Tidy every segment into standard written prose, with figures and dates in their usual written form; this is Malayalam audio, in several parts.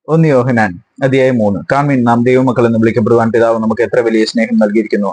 ഒന്ന് യോഹന്നാൻ അധ്യായം 3. കാമീൻ, നാം ദൈവമക്കൾ എന്ന് വിളിക്കപ്പെടുവാൻ പിതാവ് നമുക്ക് എത്ര വലിയ സ്നേഹം നൽകിയിരിക്കുന്നു.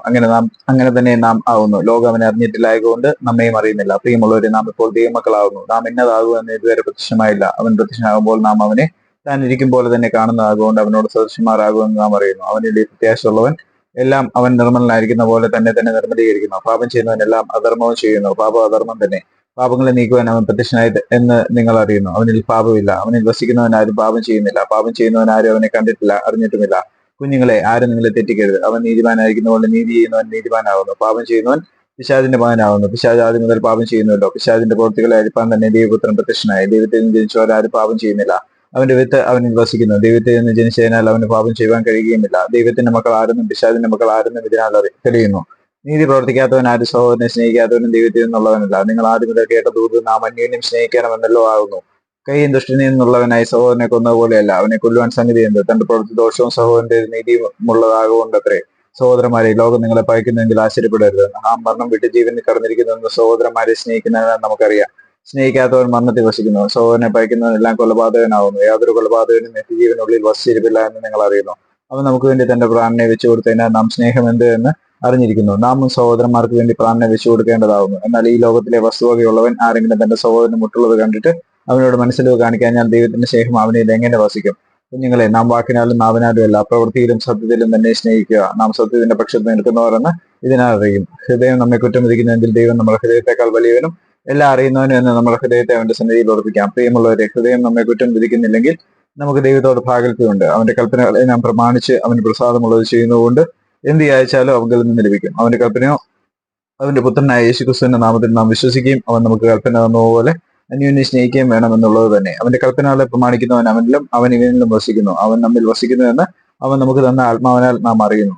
അങ്ങനെ തന്നെ നാം ആവുന്നു. ലോകം അവനെ അറിഞ്ഞിട്ടില്ലായതുകൊണ്ട് നമ്മയും അറിയുന്നില്ല. പ്രിയമുള്ളവരെ, നാം ഇപ്പോൾ ദൈവമക്കളാവുന്നു. നാം ഇന്നതാകും എന്ന് ഇതുവരെ പ്രത്യക്ഷമായില്ല. അവൻ പ്രത്യക്ഷനാകുമ്പോൾ നാം അവനെ താൻ ഇരിക്കും പോലെ തന്നെ കാണുന്നതാകൊണ്ട് അവനോട് സദൃശന്മാരാകുമെന്ന് നാം അറിയുന്നു. അവനിൽ പ്രത്യാശയുള്ളവൻ എല്ലാം അവൻ നിർമ്മലനായിരിക്കുന്ന പോലെ തന്നെ തന്നെ നിർമ്മലീകരിക്കുന്നു. പാപം ചെയ്യുന്നവനെല്ലാം അധർമ്മവും ചെയ്യുന്നു. പാപം അധർമ്മം തന്നെ. പാപങ്ങളെ നീക്കുവാൻ അവൻ പ്രത്യക്ഷനായി എന്ന് നിങ്ങൾ അറിയുന്നു. അവനിൽ പാപമില്ല. അവനിൽ വസിക്കുന്നവൻ ആരും പാപം ചെയ്യുന്നില്ല. പാപം ചെയ്യുന്നവൻ ആരും അവനെ കണ്ടിട്ടില്ല, അറിഞ്ഞിട്ടുമില്ല. കുഞ്ഞുങ്ങളെ, ആരും നിങ്ങളെ തെറ്റിക്കരുത്. അവൻ നീതിമാനായിരിക്കുന്ന പോലെ നീതി ചെയ്യുന്നവൻ നീതിമാനാകുന്നു. പാപം ചെയ്യുന്നവൻ പിശാചിന്റെ മകനാകുന്നു. പിശാച് ആദ്യം മുതൽ പാപം ചെയ്യുന്നുവല്ലോ. പിശാചിന്റെ പ്രവൃത്തികളെ അഴിപ്പാൻ തന്നെ ദൈവപുത്രൻ പ്രത്യക്ഷനായി. ദൈവത്തിൽ നിന്ന് ജനിച്ചവരാരും പാപം ചെയ്യുന്നില്ല. അവന്റെ വിത്ത് അവനിൽ വസിക്കുന്നു. ദൈവത്തിൽ നിന്ന് ജനിച്ചതിനാൽ അവന് പാപം ചെയ്യുവാൻ കഴിയുകയുമില്ല. ദൈവത്തിന്റെ മക്കൾ ആരെന്നും പിശാചിന്റെ മക്കൾ ആരെന്നും ഇതിനാൽ തെളിയുന്നു. നീതി പ്രവർത്തിക്കാത്തവൻ ആരും സഹോദരനെ സ്നേഹിക്കാത്തവനും ദൈവത്തിൽ നിന്നുള്ളവനല്ല. നിങ്ങൾ ആദ്യം മുതൽ കേട്ട ദൂത് നാം അന്യോന്യം സ്നേഹിക്കണമെന്നല്ലോ ആകുന്നു. കയ്യും ദുഷ്ടനിൽ നിന്നുള്ളവനായി സഹോദരനെ കൊന്നതുപോലെയല്ല. അവനെ കൊല്ലുവാൻ സംഗതി എന്ത്? തന്റെ പ്രവൃത്തി ദോഷവും സഹോദരന്റെ നീതിയുമുള്ളതാകൊണ്ടത്രേ. സഹോദരന്മാരെ, ലോകം നിങ്ങളെ പയക്കുന്നെങ്കിൽ ആശ്ചര്യപ്പെടരുത്. നാം മരണം വിട്ട് ജീവനിൽ കടന്നിരിക്കുന്നുവെന്ന് സഹോദരന്മാരെ സ്നേഹിക്കുന്നതിനാൽ നമുക്കറിയാം. സ്നേഹിക്കാത്തവൻ മരണത്തിൽ വസിക്കുന്നു. സഹോദരനെ പയക്കുന്നവനെല്ലാം കൊലപാതകനാവുന്നു. യാതൊരു കൊലപാതകനും നിത്യജീവനുള്ളിൽ വസിച്ചിരിപ്പില്ല എന്ന് നിങ്ങൾ അറിയുന്നു. അവൻ നമുക്ക് വേണ്ടി തന്റെ പ്രാണനെ വെച്ചു കൊടുത്തതിനാൽ നാം സ്നേഹം എന്ത് എന്ന് അറിഞ്ഞിരിക്കുന്നു. നാമും സഹോദരന്മാർക്ക് വേണ്ടി പ്രാണനെ വെച്ചു കൊടുക്കേണ്ടതാവുന്നു. എന്നാൽ ഈ ലോകത്തിലെ വസ്തുവകയുള്ളവൻ ആരെങ്കിലും തന്റെ സഹോദരന് മുട്ടുള്ളത് കണ്ടിട്ട് അവനോട് മനസ്സിലവ് കാണിക്കാഞ്ഞാൽ ദൈവത്തിന്റെ സ്നേഹം അവനിൽ എങ്ങനെ വസിക്കും? കുഞ്ഞുങ്ങളെ, നാം വാക്കിനാലും നാവിനാലും അല്ല, പ്രവൃത്തിയിലും സത്യത്തിലും തന്നെ സ്നേഹിക്കുക. നാം സത്യത്തിന്റെ പക്ഷത്ത് നിൽക്കുന്നവരെന്ന് ഇതിനാൽ അറിയും. ഹൃദയം നമ്മെ കുറ്റം വിധിക്കുന്നുവെങ്കിൽ ദൈവം നമ്മുടെ ഹൃദയത്തെക്കാൾ വലിയവനും എല്ലാം അറിയുന്നവനും എന്ന് നമ്മുടെ ഹൃദയത്തെ അവന്റെ സന്നിധിയിൽ ഉറപ്പിക്കാം. പ്രിയമുള്ളവരെ, ഹൃദയം നമ്മെ കുറ്റം വിധിക്കുന്നില്ലെങ്കിൽ നമുക്ക് ദൈവത്തോട് പ്രാഗൽഭ്യമുണ്ട്. അവന്റെ കൽപ്പനകളെ നാം പ്രമാണിച്ച് അവന് പ്രസാദമുള്ളത് ചെയ്യുന്നതുകൊണ്ട് എന്ത് യാചിച്ചാലും അവങ്കിൽ നിന്ന് ലഭിക്കും. അവന്റെ കൽപ്പനയോ അവന്റെ പുത്രനായ യേശുക്രിസ്തുവിന്റെ നാമത്തിൽ നാം വിശ്വസിക്കുകയും അവൻ നമുക്ക് കൽപ്പന തന്നതുപോലെ അന്യോന്യം സ്നേഹിക്കുകയും വേണമെന്നുള്ളത് തന്നെ. അവന്റെ കൽപ്പനകളെ പ്രമാണിക്കുന്നവൻ അവനിലും അവൻ ഇവനിലും വസിക്കുന്നു. അവൻ നമ്മിൽ വസിക്കുന്നു എന്ന് അവൻ നമുക്ക് തന്ന ആത്മാവിനാൽ നാം അറിയുന്നു.